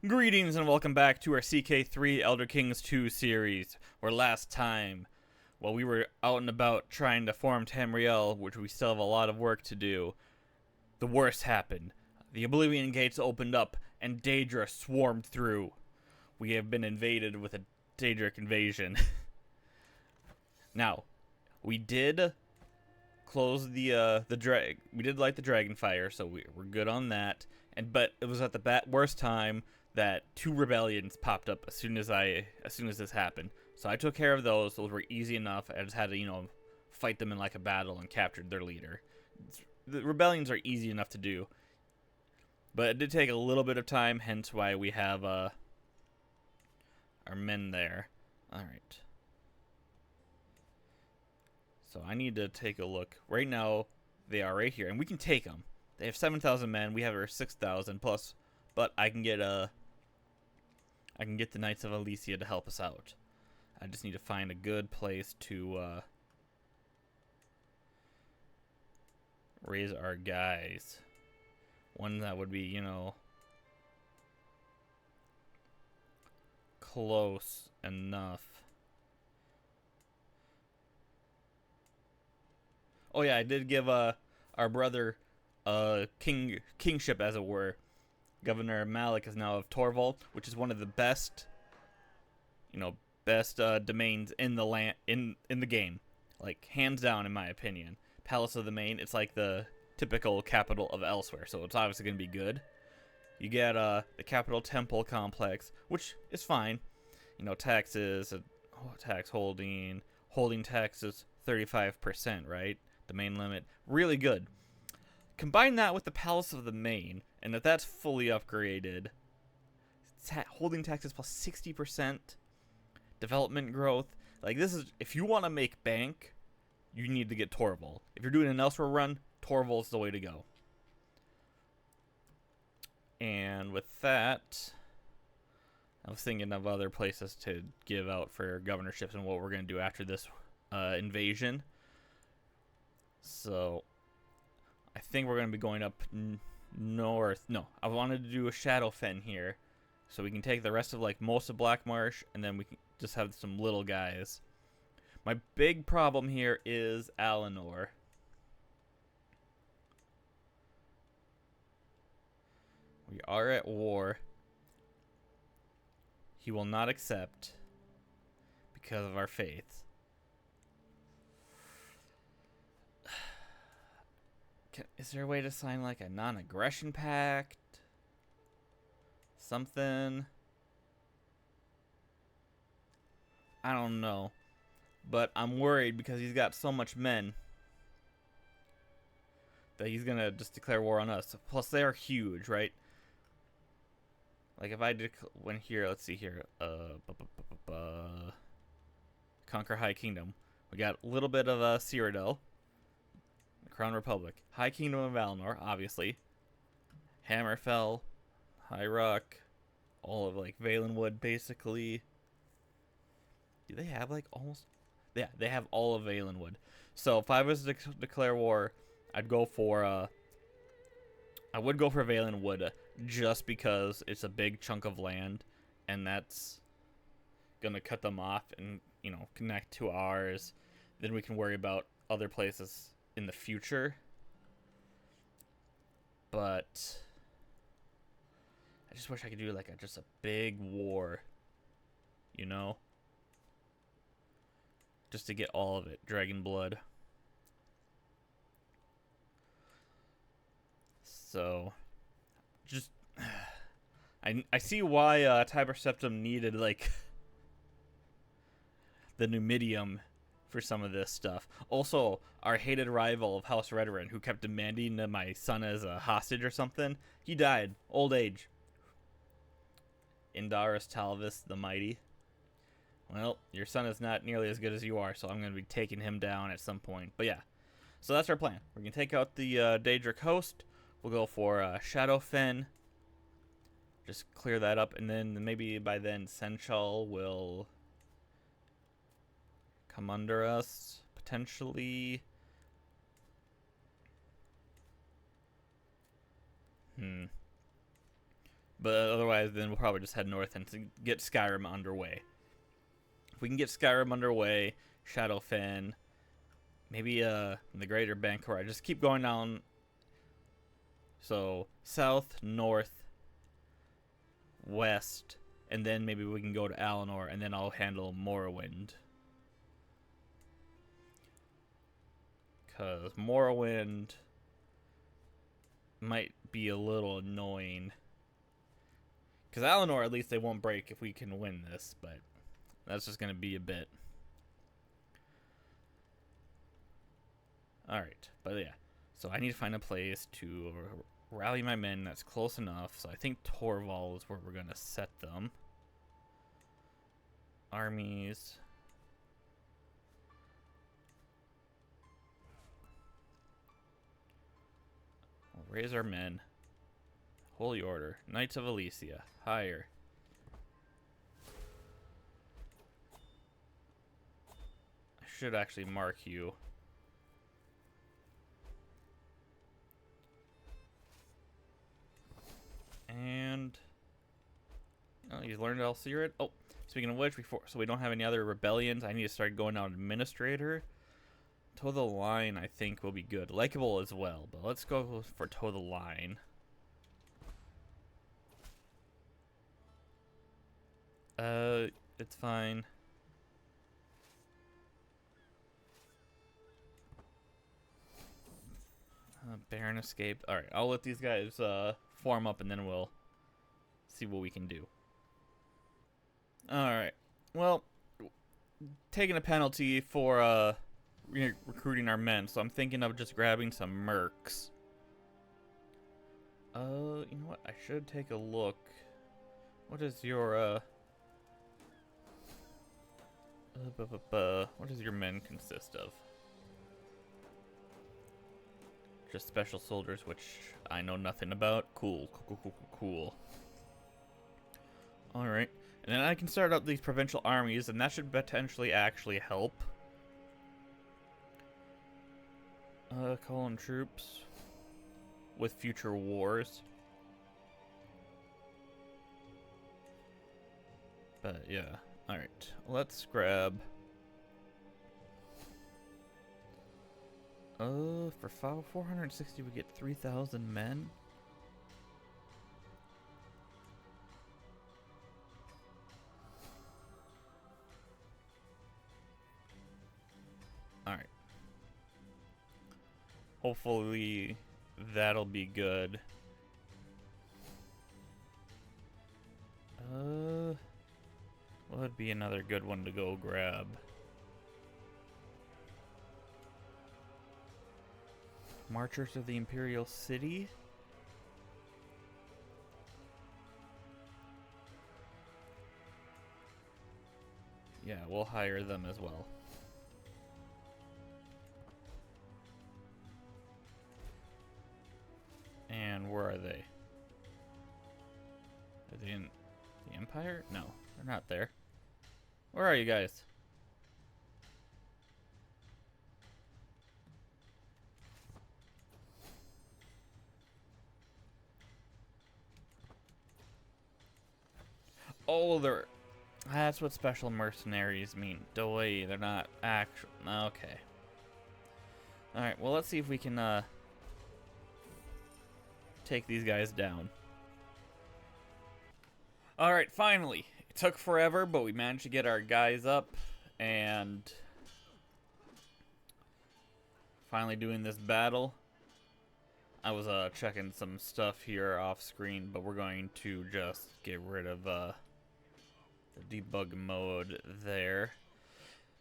Greetings and welcome back to our CK3 Elder Kings 2 series, where last time, while we were out and about trying to form Tamriel, which we still have a lot of work to do, the worst happened. The Oblivion Gates opened up and Daedra swarmed through. We have been invaded with a Daedric invasion. Now, we did close the drag. We did light the dragon fire, so we're good on that. But it was at the worst time that two rebellions popped up as soon as this happened. So I took care of those. Those were easy enough. I just had to, fight them in like a battle and captured their leader. The rebellions are easy enough to do, but it did take a little bit of time. Hence why we have our men there. All right. So I need to take a look. Right now, they are right here, and we can take them. They have 7,000 men. We have our 6,000 plus, but I can get the Knights of Alessia to help us out. I just need to find a good place to raise our guys. One that would be, close enough. Oh yeah, I did give our brother kingship, as it were. Governor Malik is now of Torvald, which is one of the best domains in the land in the game, like hands down in my opinion. Palace of the Main, it's like the typical capital of elsewhere, so it's obviously gonna be good. You get the capital temple complex, which is fine. Taxes, tax holding taxes 35%, right? The main limit, really good. Combine that with the Palace of the Main, and if that's fully upgraded, holding taxes plus 60%, development growth. Like, this is, if you want to make bank, you need to get Torval. If you're doing an elsewhere run, Torval's the way to go. And with that, I was thinking of other places to give out for governorships and what we're going to do after this invasion. So I think we're going to be going up north. No, I wanted to do a Shadowfen here, so we can take the rest of most of Black Marsh, and then we can just have some little guys. My big problem here is Alinor. We are at war. He will not accept because of our faith. Is there a way to sign a non-aggression pact? Something? I don't know. But I'm worried because he's got so much men that he's gonna just declare war on us. Plus they are huge, right? Like if I went here, let's see here. Conquer High Kingdom. We got a little bit of Cyrodiil. Crown Republic. High Kingdom of Valinor, obviously. Hammerfell. High Rock. All of Valenwood, basically. Do they have almost... Yeah, they have all of Valenwood. So if I was to declare war, I'd go for... I would go for Valenwood just because it's a big chunk of land. And that's gonna cut them off and, connect to ours. Then we can worry about other places in the future. But I just wish I could do just a big war, just to get all of it. Dragon blood. So just I see why Tiber Septim needed the Numidium for some of this stuff. Also, our hated rival of House Redoran, who kept demanding my son as a hostage or something, he died. Old age. Indaris Talvis the Mighty. Well, your son is not nearly as good as you are, so I'm going to be taking him down at some point. But yeah, so that's our plan. We're going to take out the Daedric host. We'll go for Shadowfen. Just clear that up, and then maybe by then Senchal will come under us, potentially. But otherwise, then we'll probably just head north and get Skyrim underway. If we can get Skyrim underway, Shadowfen, maybe the Greater Bancor, just keep going down. So south, north, west, and then maybe we can go to Alinor, and then I'll handle Morrowind. Because Morrowind might be a little annoying. Because Alinor, at least they won't break if we can win this, but that's just going to be a bit. Alright, but yeah. So I need to find a place to rally my men that's close enough. So I think Torval is where we're going to set them. Armies. We'll raise our men. Holy Order. Knights of Alessia. Higher. I should actually mark you. And oh, you learned Alessia. Oh, speaking of which, so we don't have any other rebellions, I need to start going down Administrator. Toe the Line, I think, will be good. Likeable as well, but let's go for Toe the Line. It's fine. Baron escaped. Alright, I'll let these guys form up and then we'll see what we can do. Alright. Well, taking a penalty for recruiting our men, so I'm thinking of just grabbing some mercs. You know what? I should take a look. What is your what does your men consist of? Just special soldiers, which I know nothing about. Cool. Alright. And then I can start up these provincial armies, and that should potentially actually help. Call in troops with future wars. But yeah. Alright. Let's grab... for 460 we get 3,000 men. Alright. Hopefully that'll be good. What would be another good one to go grab? Marchers of the Imperial City. Yeah, we'll hire them as well. And where are they? Are they in the Empire? No, they're not there. Where are you guys? Oh, they're... That's what special mercenaries mean. Wait, they're not actual... Okay. Alright, well, let's see if we can, take these guys down. Alright, finally. It took forever, but we managed to get our guys up. And... finally doing this battle. I was, checking some stuff here off screen, but we're going to just get rid of, the debug mode there,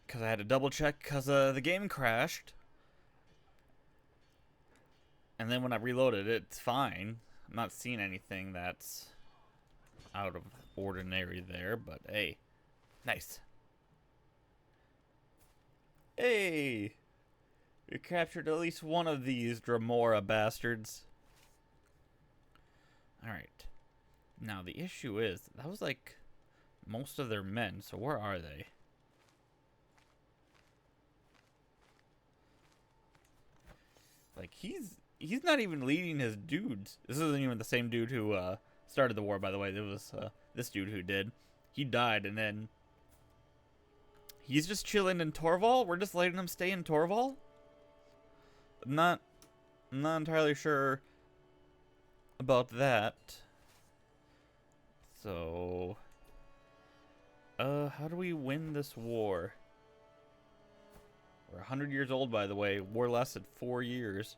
because I had to double check because the game crashed, and then when I reloaded it's fine. I'm not seeing anything that's out of ordinary there, but hey, nice. Hey, we captured at least one of these Dremora bastards. Alright, now the issue is that was like most of their men, so where are they? Like, he's not even leading his dudes. This isn't even the same dude who started the war, by the way. It was this dude who did. He died, and then he's just chilling in Torval. We're just letting him stay in Torval. I'm not entirely sure about that. So, how do we win this war? We're 100 years old, by the way. War lasted 4 years.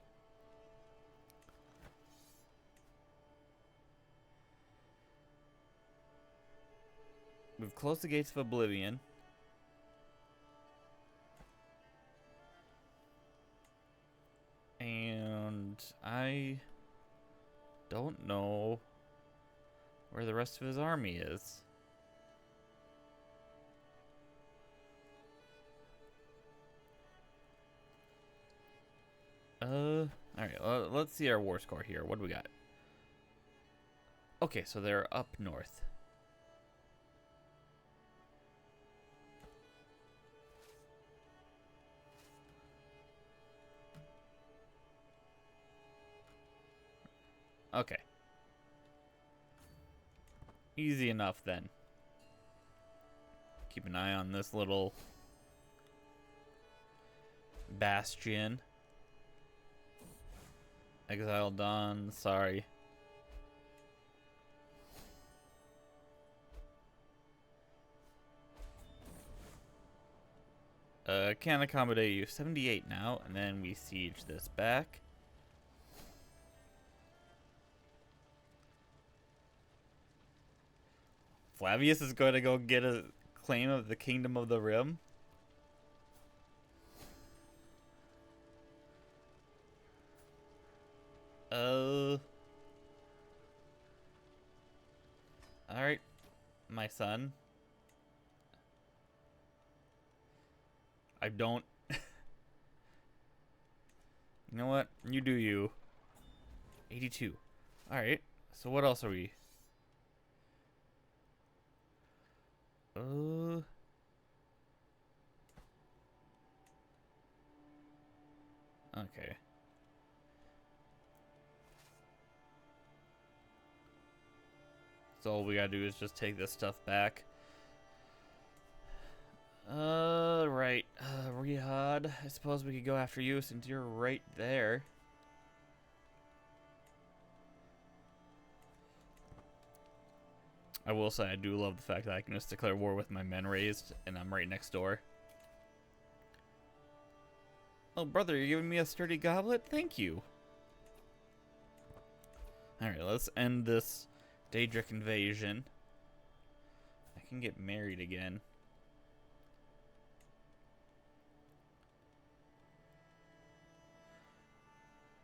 We've closed the gates of oblivion. And I don't know where the rest of his army is. Alright, let's see our war score here. What do we got? Okay, so they're up north. Okay. Easy enough then. Keep an eye on this little bastion. Exile done, sorry. Can't accommodate you. 78 now, and then we siege this back. Flavius is going to go get a claim of the Kingdom of the Rim. Alright, my son. I don't... You know what? You do you. 82. Alright, so what else are we... Okay. So all we gotta do is just take this stuff back. Right. Rihad, I suppose we could go after you since you're right there. I will say I do love the fact that I can just declare war with my men raised, and I'm right next door. Oh, brother, you're giving me a sturdy goblet? Thank you. Alright, let's end this Daedric invasion. I can get married again.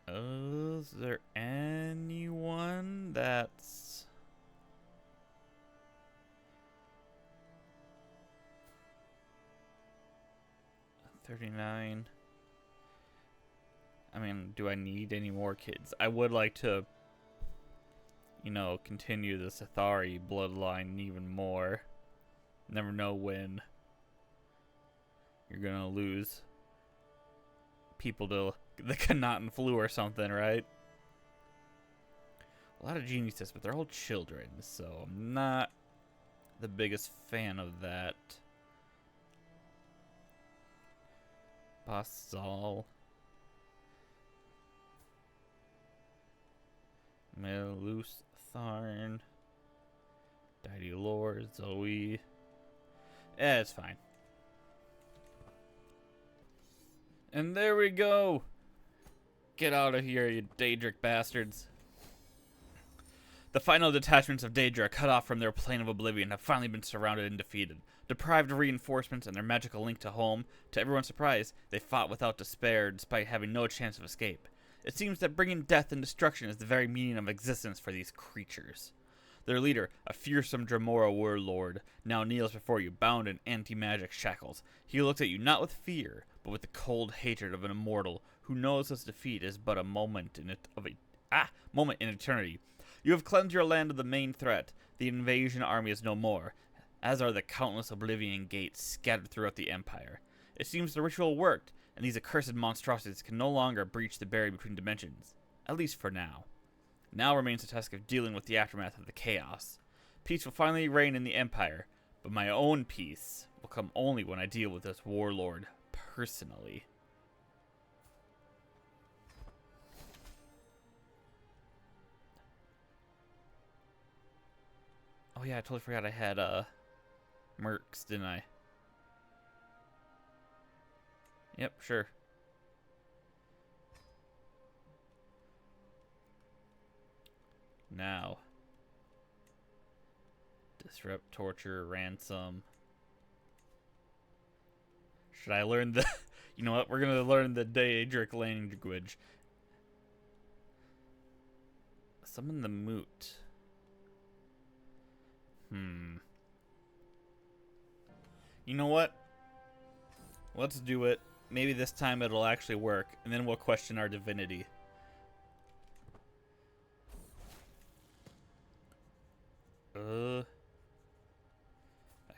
Is there anyone that's... $39. I mean, do I need any more kids? I would like to, you know, continue the Sithari bloodline even more. Never know when you're gonna lose people to the Kanaatan flu or something, right? A lot of geniuses, but they're all children, so I'm not the biggest fan of that. Basal. Melus Tharn. Deity Lord, Zoe. Yeah, it's fine. And there we go. Get out of here, you Daedric bastards. The final detachments of Daedra, cut off from their plane of oblivion, have finally been surrounded and defeated. Deprived of reinforcements and their magical link to home, to everyone's surprise, they fought without despair despite having no chance of escape. It seems that bringing death and destruction is the very meaning of existence for these creatures. Their leader, a fearsome Dremora warlord, now kneels before you, bound in anti-magic shackles. He looks at you not with fear, but with the cold hatred of an immortal who knows his defeat is but a moment in eternity. You have cleansed your land of the main threat. The invasion army is no more, as are the countless oblivion gates scattered throughout the empire. It seems the ritual worked, and these accursed monstrosities can no longer breach the barrier between dimensions, at least for now. Now remains the task of dealing with the aftermath of the chaos. Peace will finally reign in the Empire, but my own peace will come only when I deal with this warlord personally. Oh yeah, I totally forgot I had mercs, didn't I? Yep, sure. Now. Disrupt, torture, ransom. Should I learn the... You know what? We're going to learn the Daedric language. Summon the moot. You know what? Let's do it. Maybe this time it'll actually work, and then we'll question our divinity. I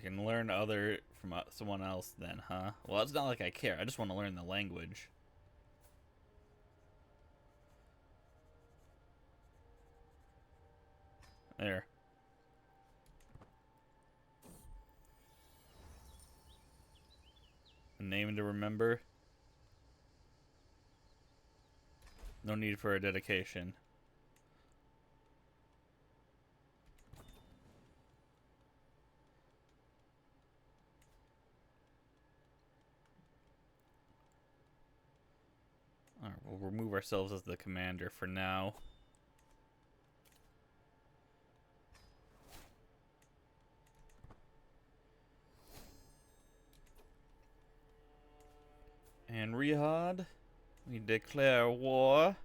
can learn other from someone else then, huh? Well, it's not like I care. I just want to learn the language. There. A name to remember. No need for a dedication. Alright, we'll remove ourselves as the commander for now. And Rihad, we declare war.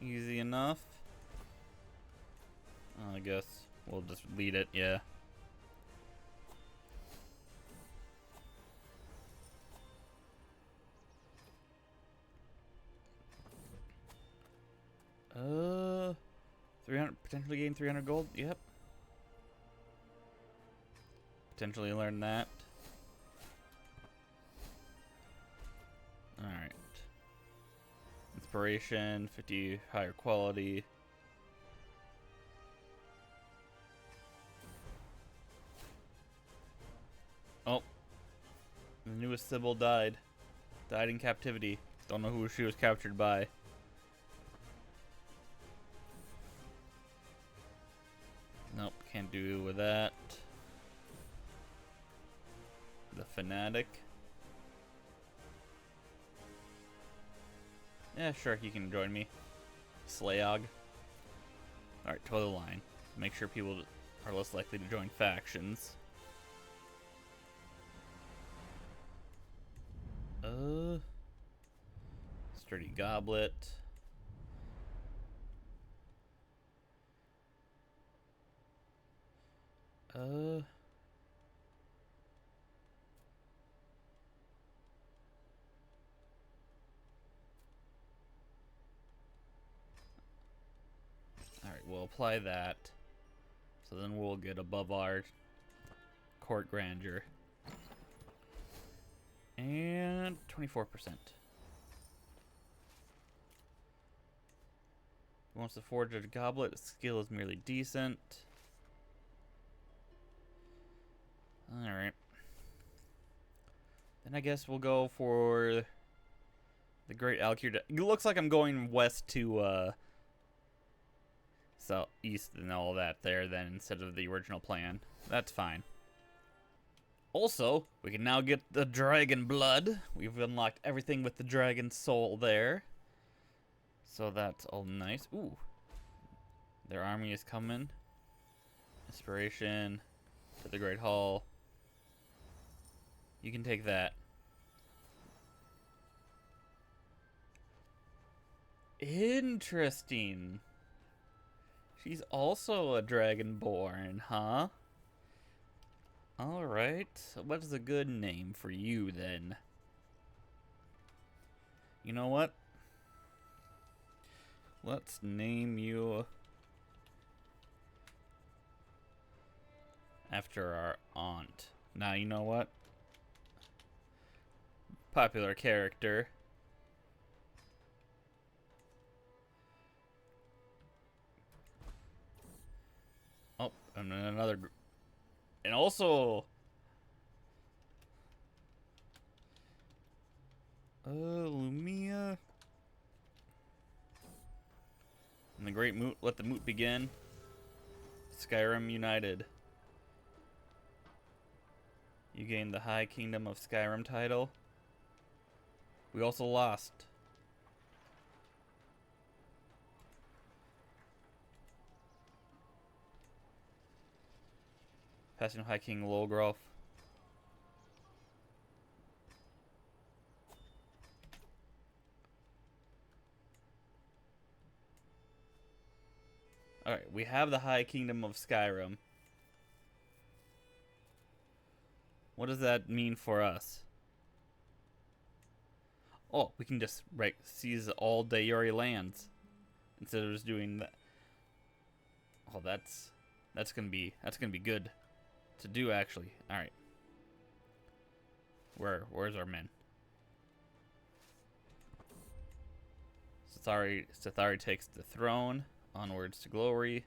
Easy enough. I guess we'll just lead it, yeah. Uh, 300, potentially gain 300 gold, yep. Potentially learn that. Alright. Inspiration, 50 higher quality. Oh. The newest Sybil died. Died in captivity. Don't know who she was captured by. Nope, can't do with that. The Fanatic. Yeah, sure, he can join me. Slayog. Alright, toe the line. Make sure people are less likely to join factions. Sturdy Goblet. Alright, we'll apply that. So then we'll get above our court grandeur. And 24%. Wants to forge a goblet. Skill is merely decent. Alright. Then I guess we'll go for the Great Alcure. It looks like I'm going west to southeast and all that there then instead of the original plan. That's fine. Also, we can now get the dragon blood. We've unlocked everything with the dragon soul there. So that's all nice. Ooh. Their army is coming. Inspiration to the Great Hall. You can take that. Interesting. She's also a dragonborn, huh? Alright. What's a good name for you then? You know what? Let's name you after our aunt. Now, you know what? popular character. Oh, and then another. And also. Lumia. And the Great Moot. Let the Moot begin. Skyrim United. You gained the High Kingdom of Skyrim title. We also lost. Passing High King Lolgrolf. Alright, we have the High Kingdom of Skyrim. What does that mean for us? Oh, we can just seize all Dayuri lands instead of just doing that. Oh, that's gonna be good to do actually. All right, where's our men? Sithari takes the throne. Onwards to glory.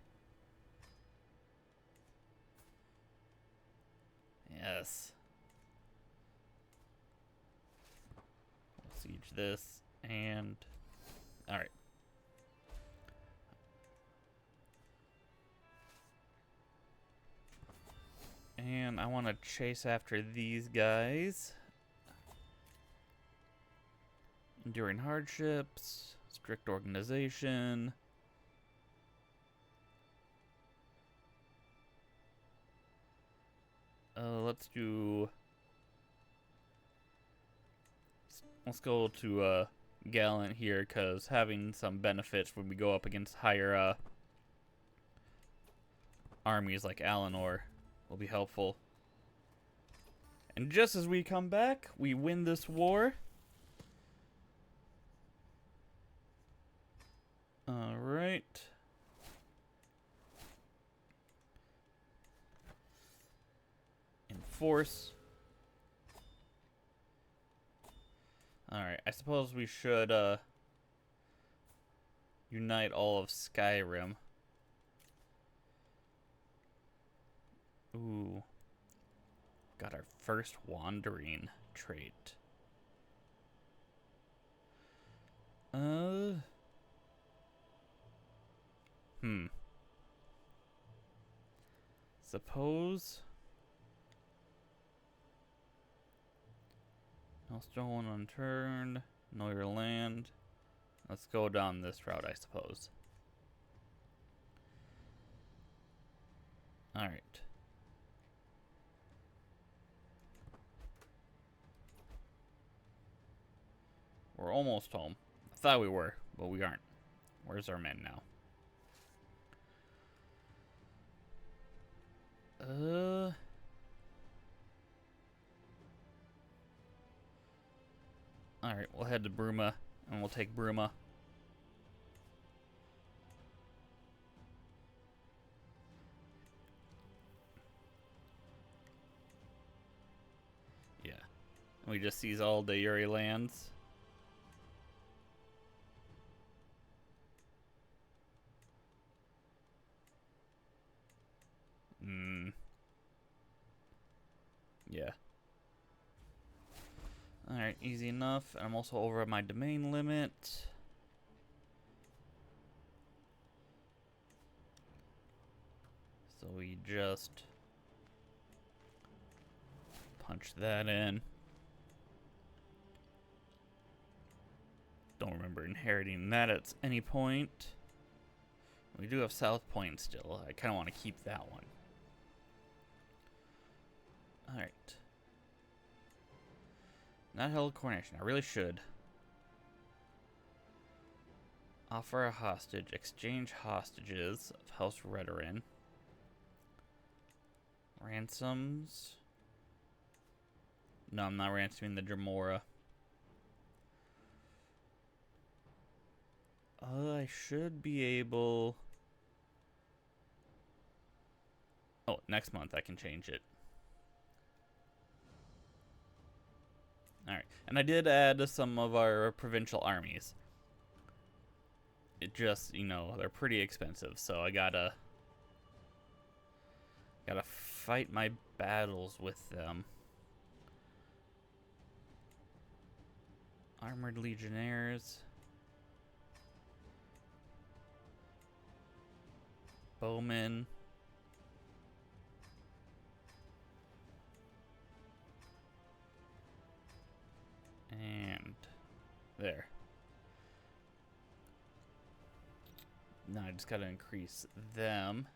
Yes. We'll siege this and all right. And I want to chase after these guys. Enduring hardships, strict organization. Let's go to Gallant here, because having some benefits when we go up against higher armies like Alinor will be helpful. And just as we come back, we win this war. Alright. Enforce. Alright, I suppose we should unite all of Skyrim. Ooh. Got our first wandering trait. Suppose. No stone unturned. Know your land. Let's go down this route, I suppose. Alright. We're almost home. I thought we were, but we aren't. Where's our men now? Alright, we'll head to Bruma, and we'll take Bruma. Yeah. We just seize all Dayuri lands. Yeah. Alright, easy enough. I'm also over at my domain limit. So we just punch that in. Don't remember inheriting that at any point. We do have South Point still. I kind of want to keep that one. Alright. Not held coronation. I really should. Offer a hostage. Exchange hostages of House Redoran. Ransoms. No, I'm not ransoming the Dremora. I should be able... Oh, next month I can change it. Alright. And I did add some of our provincial armies. It just, you know, they're pretty expensive, so I gotta fight my battles with them. Armored legionnaires. Bowmen. And there. Now I just gotta increase them.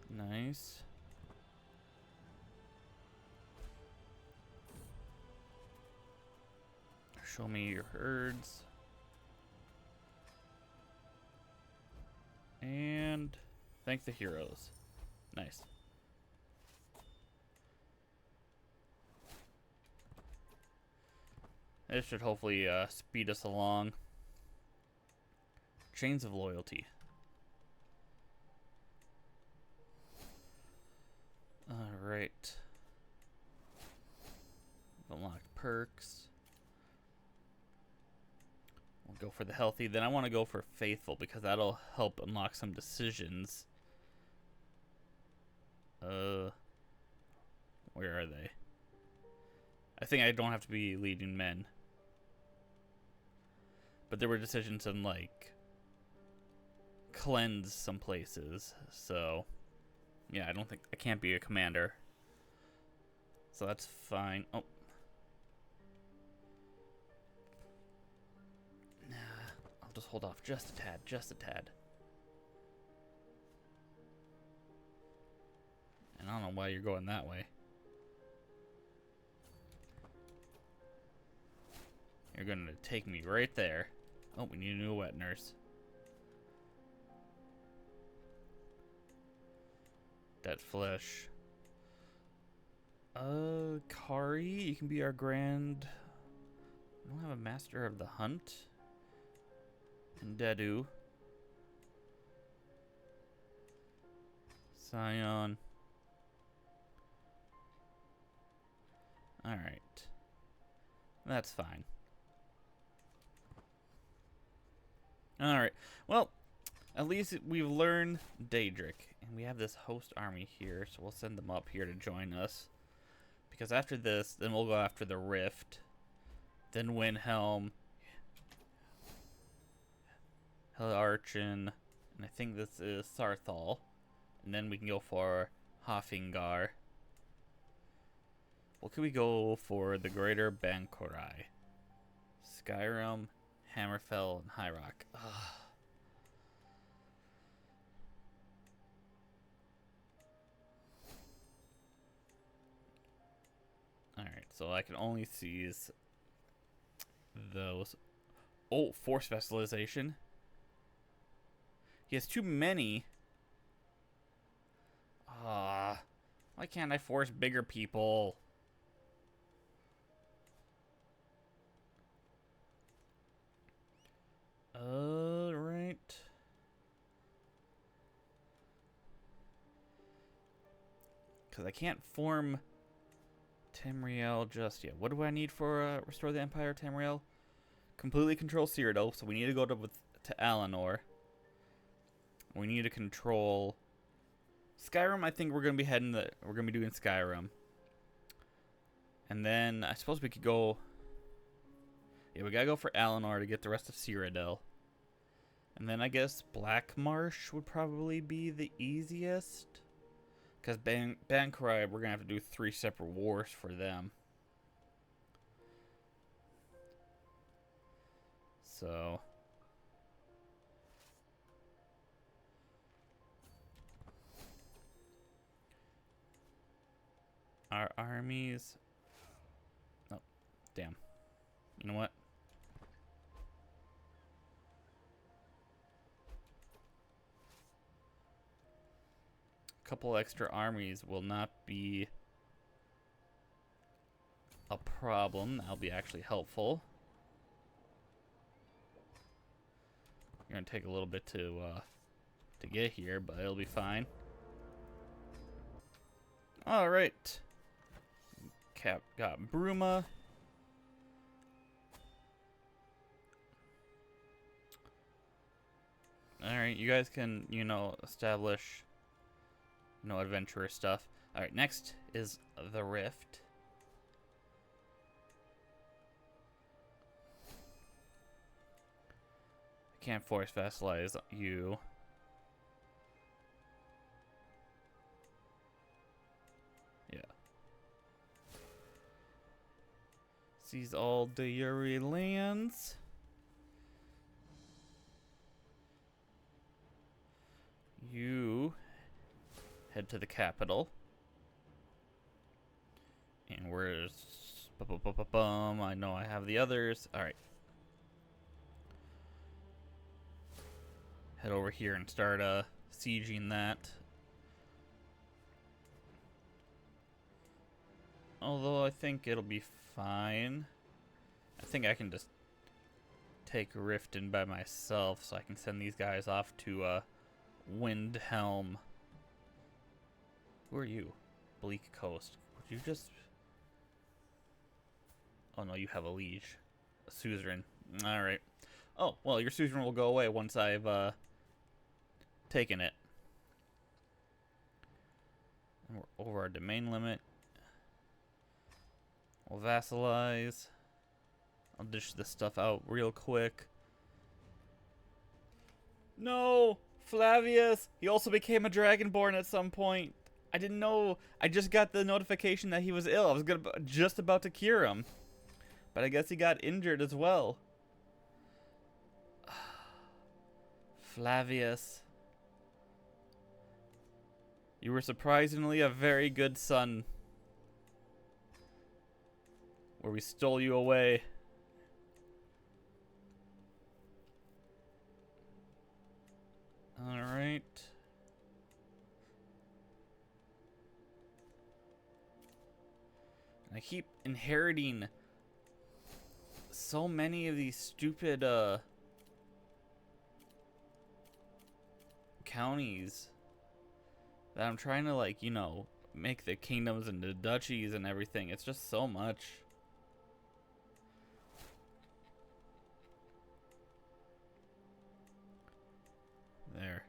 Nice. Show me your herds. And thank the heroes. Nice. This should hopefully speed us along. Chains of loyalty. Alright. Unlocked perks. We'll go for the healthy. Then I want to go for faithful because that'll help unlock some decisions. Where are they? I think I don't have to be leading men. But there were decisions in, like, cleanse some places. So, yeah, I can't be a commander. So that's fine. Oh. Nah, I'll just hold off just a tad, just a tad. And I don't know why you're going that way. You're gonna take me right there. Oh, we need a new wet nurse. Dead flesh. Kari, you can be our grand... I don't have a master of the hunt. And Dedu. Scion. Alright. That's fine. Alright. Well, at least we've learned Daedric. And we have this host army here, so we'll send them up here to join us. Because after this, then we'll go after the Rift. Then Windhelm. Hellarchin. And I think this is Sarthal. And then we can go for Hoffingar. What can we go for the Greater Bankorai? Skyrim, Hammerfell, and High Rock. Ugh. Alright, so I can only seize those. Oh, force specialization. He has too many. Why can't I force bigger people? Right. Because I can't form Tamriel just yet. What do I need for Restore the Empire, Tamriel? Completely control Cyrodiil, so we need to go to Alinor. We need to control Skyrim. I think we're gonna be doing Skyrim. And then I suppose we could go. Yeah, we gotta go for Alinor to get the rest of Cyrodiil. And then I guess Black Marsh would probably be the easiest. Because Bankarai, we're gonna have to do 3 separate wars for them. So our armies. Oh, damn. You know what? A couple extra armies will not be a problem. That'll be actually helpful. You're gonna take a little bit to get here, but it'll be fine. All right. Cap got Bruma. All right, you guys can, you know, establish, you know, adventurous stuff. All right, next is the Rift. I can't force vassalize you. Yeah. Seize all the Yuri lands. You head to the capital. And where's... I know I have the others. Alright. Head over here and start sieging that. Although I think it'll be fine. I think I can just take Riften by myself so I can send these guys off to Windhelm. Who are you? Bleak Coast. Would you just... Oh no, you have a liege. A suzerain. Alright. Oh, well, your suzerain will go away once I've taken it. And we're over our domain limit. We'll vassalize. I'll dish this stuff out real quick. No! Flavius! He also became a dragonborn at some point. I didn't know. I just got the notification that he was ill. I was just about to cure him. But I guess he got injured as well. Flavius. You were surprisingly a very good son. Where we stole you away. Alright. I keep inheriting so many of these stupid counties that I'm trying to, like, you know, make the kingdoms and the duchies and everything. It's just so much. There.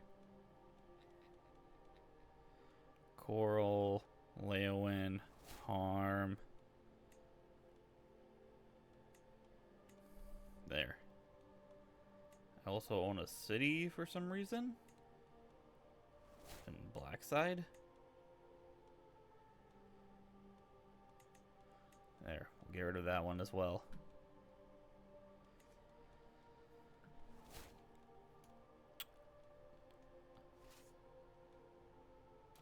Coral, Leowin, Harm. There. I also own a city for some reason. In Blackside. There. We'll get rid of that one as well.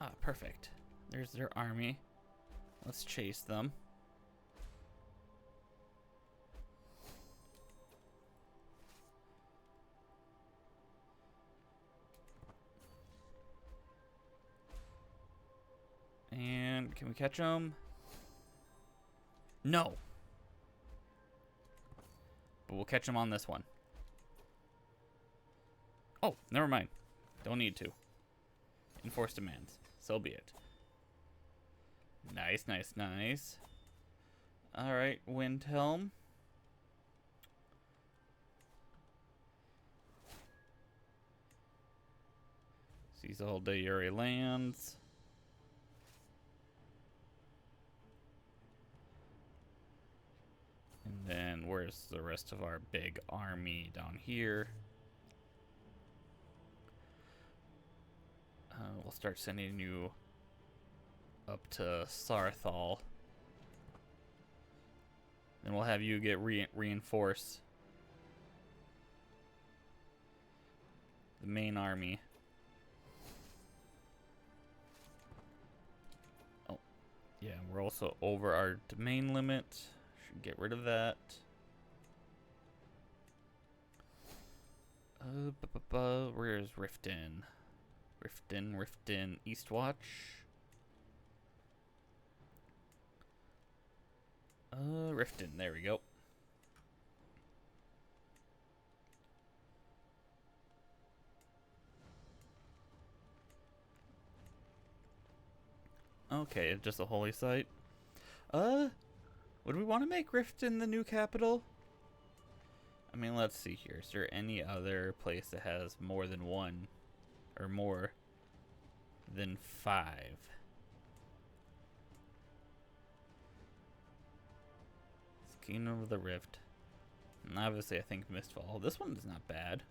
Ah, perfect. There's their army. Let's chase them. And can we catch them? No. But we'll catch them on this one. Oh, never mind. Don't need to. Enforce demands. So be it. Nice, nice, nice. Alright, Windhelm. Seize all the Yuri lands. And then where's the rest of our big army down here? We'll start sending you up to Sarthal. Then we'll have you get reinforce the main army. Oh, yeah, we're also over our domain limit. Should get rid of that. Where's Riften? Riften, Eastwatch. Riften, there we go. Okay, just a holy site. Would we want to make Rift in the new capital? I mean, let's see here. Is there any other place that has more than one or more than 5? It's Kingdom of the Rift. And obviously, I think Mistfall. This one is not bad.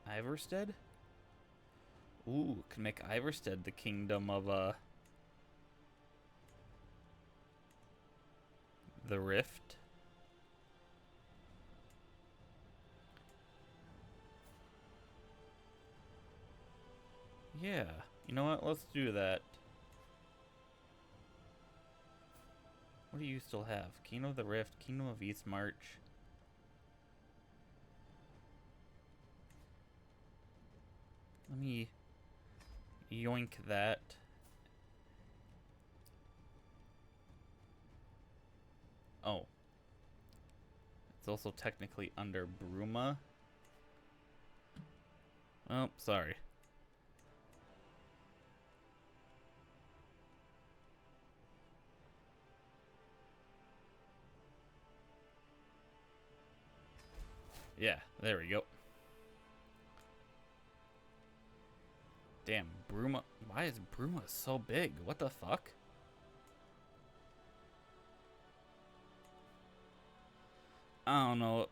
Iverstead? Ooh, can make Iverstead the kingdom of the Rift. Yeah, you know what? Let's do that. What do you still have? Kingdom of the Rift, Kingdom of East March. Let me yoink that. Oh. It's also technically under Bruma. Oh, sorry. Yeah, there we go. Damn, Bruma. Why is Bruma so big? What the fuck? I don't know.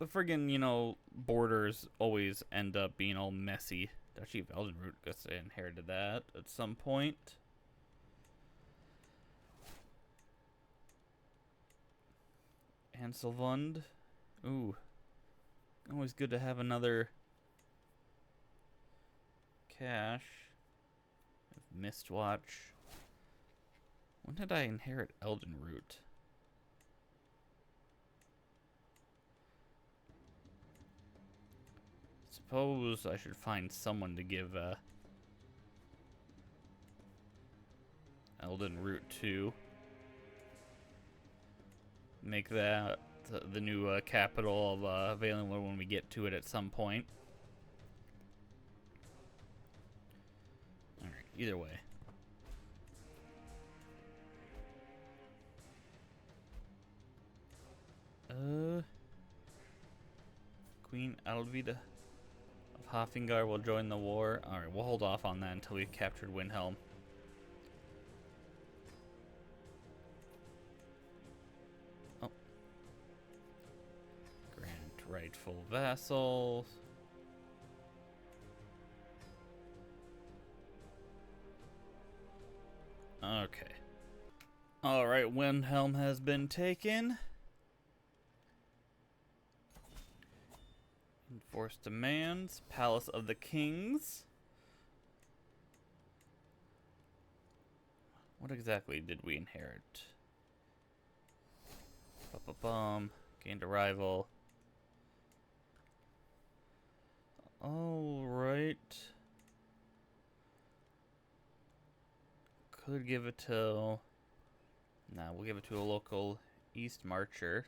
The friggin', you know, borders always end up being all messy. Duchy of Eldenroot, guess I inherited that at some point. Anselvund. Ooh. Always good to have another cache. Mistwatch. When did I inherit Eldenroot? Suppose I should find someone to give Eldenroot to. Make that the new capital of Valenwood when we get to it at some point. Alright, either way. Queen Alvida of Hoffingar will join the war. Alright, we'll hold off on that until we've captured Windhelm. Oh. Grant rightful vassals. Okay. Alright, Windhelm has been taken. Enforce demands. Palace of the Kings. What exactly did we inherit? Ba-ba-bum. Gained a rival. Alright. Could give it to... Nah, we'll give it to a local East Marcher.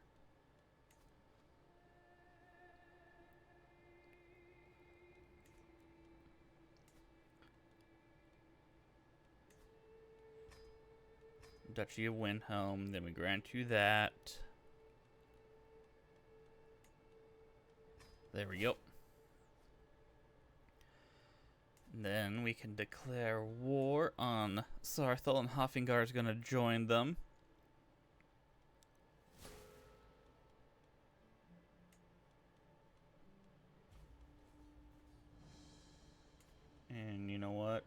Duchy of Windhelm, then we grant you that. There we go. Then we can declare war on Sarthal, and Hoffingar is going to join them. And you know what?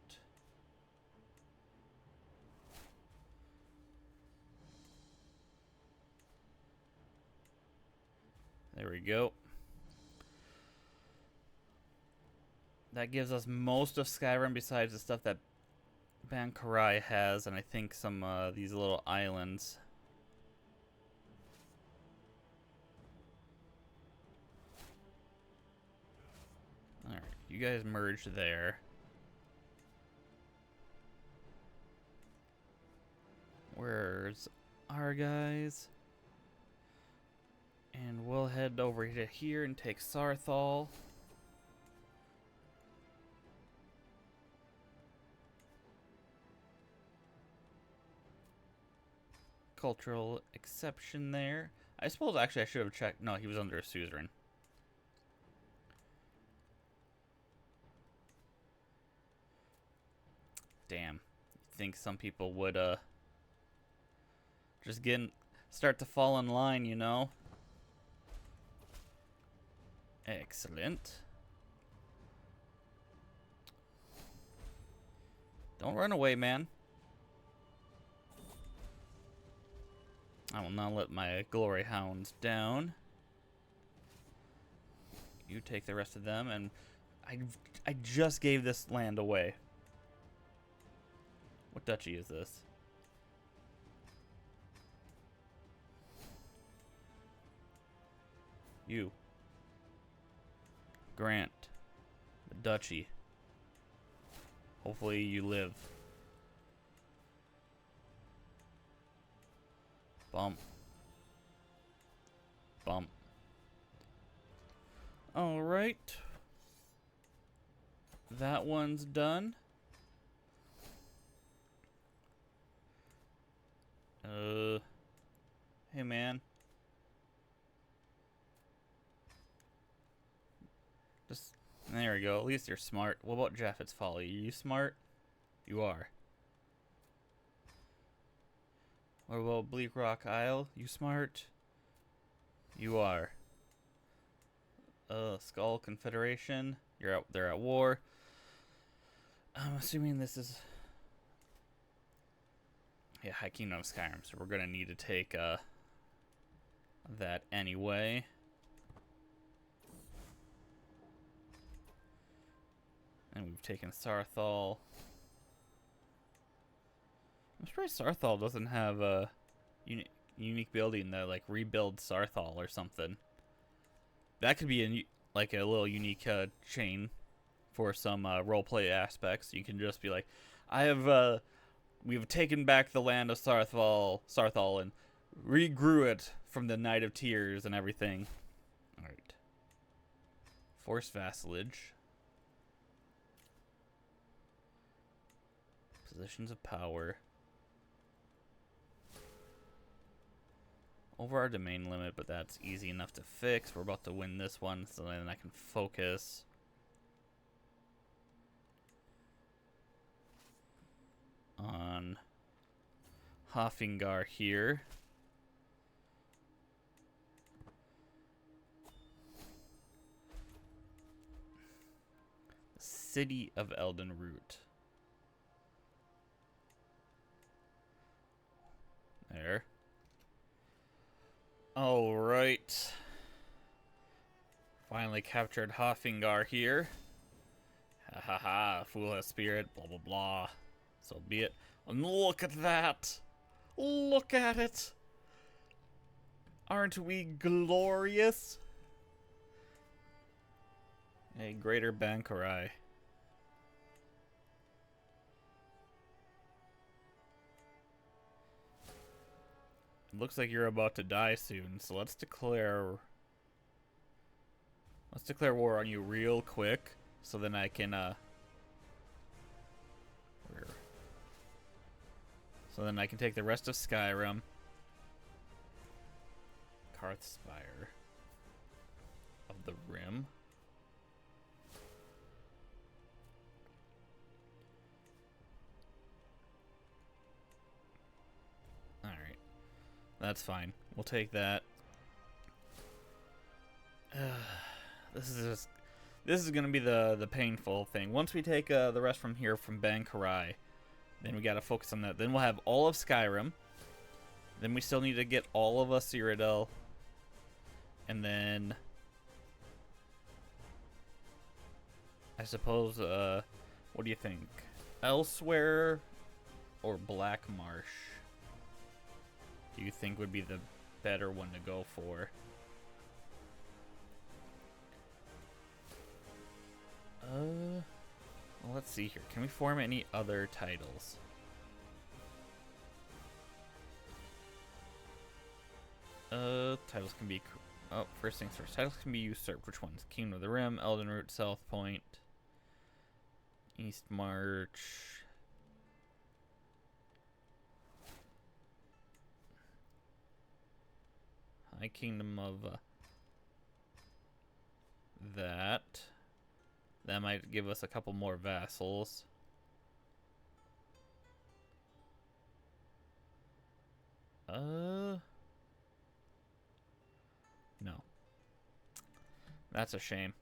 There we go. That gives us most of Skyrim besides the stuff that Ban Karai has, and I think some these little islands. Alright, you guys merge there. Where's our guys? And we'll head over to here and take Sarthal. cultural exception there. I suppose actually I should have checked. No, he was under a suzerain. Damn. You think some people would just start to fall in line, you know? Excellent. Don't run away, man. I will not let my glory hounds down. You take the rest of them, and I just gave this land away. What duchy is this? You. Grant. The duchy. Hopefully you live. Bump. Bump. Alright. That one's done. Hey man. There we go. At least you're smart. What about Japheth's Folly? Are you smart? You are. What about Bleak Rock Isle? You smart? You are. Skull Confederation. They're at war. I'm assuming this is... Yeah, High Kingdom of Skyrim. So we're gonna need to take that anyway. And we've taken Sarthal. I'm surprised Sarthal doesn't have a unique building that like rebuilds Sarthal or something. That could be like a little unique chain for some roleplay aspects. You can just be like, we've taken back the land of Sarthal and regrew it from the Night of Tears and everything. All right. Forced vassalage. Positions of power. Over our domain limit, but that's easy enough to fix. We're about to win this one, so then I can focus. On Hoffingar here. City of Elden Root. There. Alright. Finally captured Hoffingar here. Ha ha ha, fool has spirit, blah blah blah. So be it. And look at that! Look at it! Aren't we glorious? A greater Bankarai. Looks like you're about to die soon, so let's declare war on you real quick, so then I can take the rest of Skyrim. Karthspire of the Rim. Alright. That's fine. We'll take that. This is gonna be the painful thing. Once we take the rest from here from Bankarai, then we gotta focus on that. Then we'll have all of Skyrim. Then we still need to get all of Cyrodiil. And then I suppose what do you think? Elsewhere or Black Marsh? Do you think would be the better one to go for? Well, let's see here. Can we form any other titles? Titles can be... Oh, first things first. Titles can be usurped. Which ones? Kingdom of the Rim, Elden Root, South Point, East March. my kingdom of that. That might give us a couple more vassals. No. That's a shame.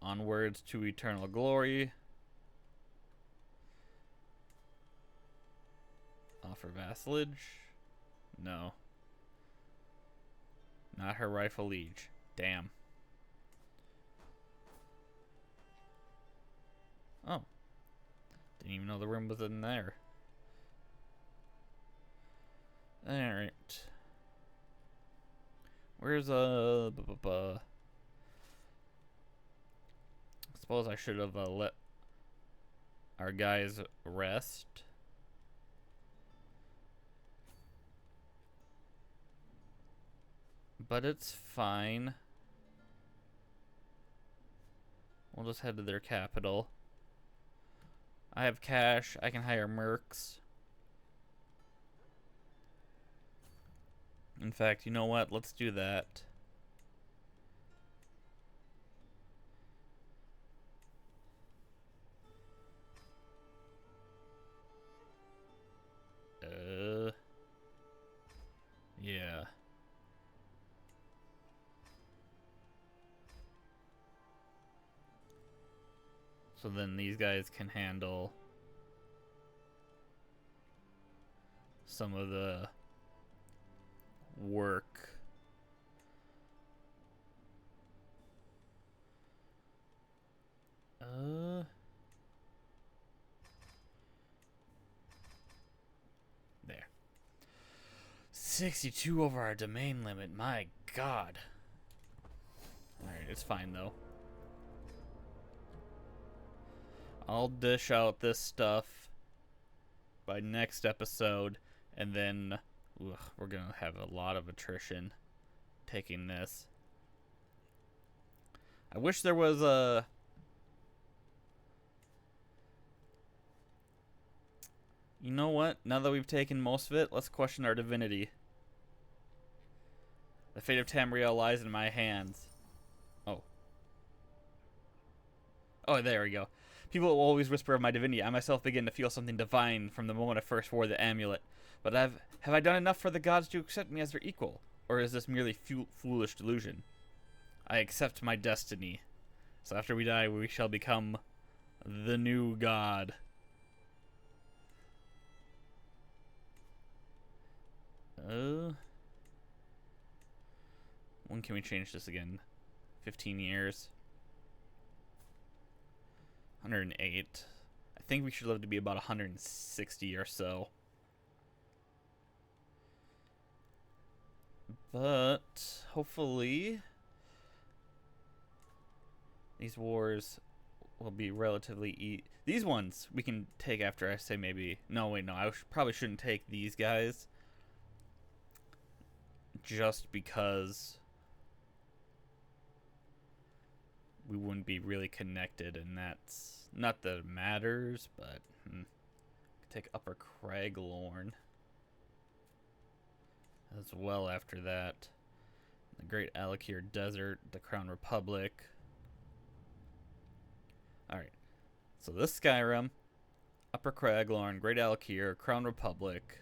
Onwards to eternal glory. Offer vassalage? No. Not her rightful liege. Damn. Oh. Didn't even know the room was in there. Alright. Where's suppose I should have let our guys rest. But it's fine. We'll just head to their capital. I have cash. I can hire mercs. In fact, you know what? Let's do that. Yeah. So then these guys can handle some of the work. There. 62 over our domain limit. My God. Alright, it's fine though. I'll dish out this stuff by next episode, and then we're gonna have a lot of attrition taking this. I wish there was a... You know what? Now that we've taken most of it, let's question our divinity. The fate of Tamriel lies in my hands. Oh. Oh, there we go. People will always whisper of my divinity. I myself begin to feel something divine from the moment I first wore the amulet. But have I done enough for the gods to accept me as their equal? Or is this merely foolish delusion? I accept my destiny. So after we die, we shall become the new god. When can we change this again? 15 years. 108. I think we should live to be about 160 or so. But hopefully these wars will be relatively these ones we can take after I say maybe... No, wait, no. I probably shouldn't take these guys. Just because we wouldn't be really connected, and that's not that it matters, but take Upper Craglorn as well after that. The Great Alakir Desert, the Crown Republic. Alright, so this Skyrim, Upper Craglorn, Great Alakir, Crown Republic.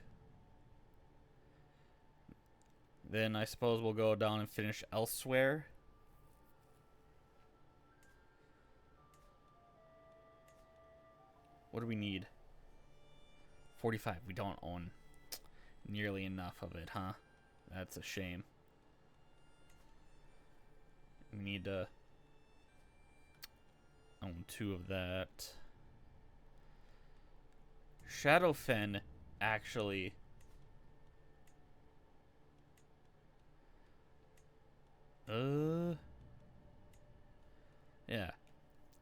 Then I suppose we'll go down and finish elsewhere. What do we need? 45. We don't own nearly enough of it, huh? That's a shame. We need to own 2 of that. Shadowfen actually... Yeah.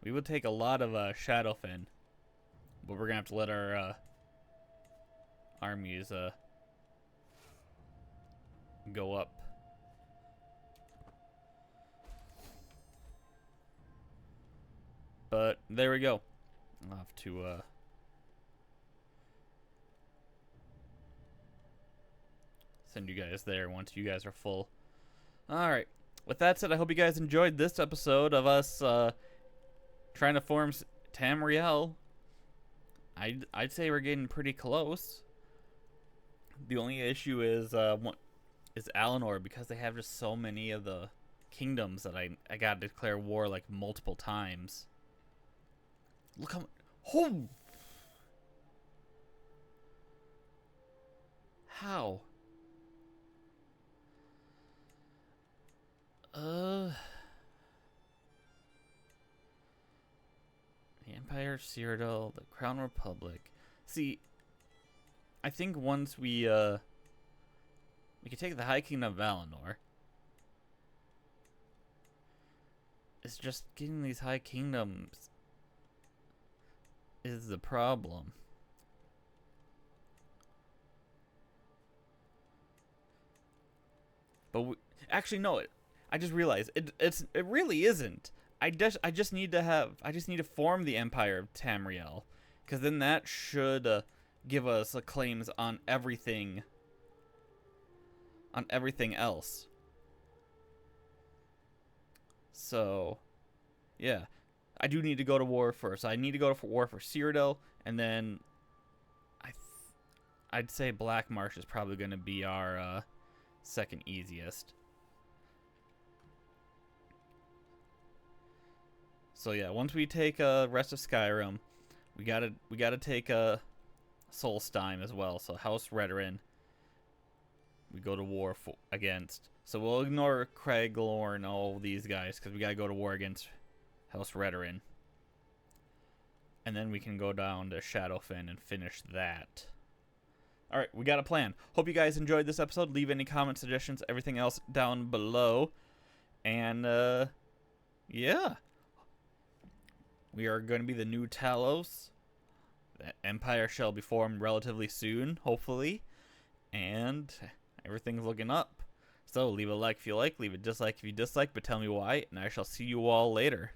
We would take a lot of Shadowfen. But we're gonna have to let our armies go up. But there we go. I'll have to send you guys there once you guys are full. Alright. With that said, I hope you guys enjoyed this episode of us trying to form Tamriel. I'd say we're getting pretty close. The only issue is Alinor, because they have just so many of the kingdoms that I gotta declare war like multiple times. Look how oh! How? The Empire of Cyrodiil, the Crown Republic. See, I think once we can take the High Kingdom of Valinor. It's just getting these high kingdoms is the problem. But actually, no. I just realized it really isn't. I just need to form the Empire of Tamriel, because then that should give us claims on everything else. So, yeah, I do need to go to war first. I need to go to war for Cyrodiil, and then I'd say Black Marsh is probably going to be our second easiest. So yeah, once we take rest of Skyrim, we gotta take Solstheim as well. So House Redoran, we go to war against. So we'll ignore Craiglorn and all these guys because we gotta go to war against House Redoran, and then we can go down to Shadowfen and finish that. All right, we got a plan. Hope you guys enjoyed this episode. Leave any comments, suggestions, everything else down below, and yeah. We are going to be the new Talos. The Empire shall be formed relatively soon, hopefully. And everything's looking up. So leave a like if you like, leave a dislike if you dislike, but tell me why, and I shall see you all later.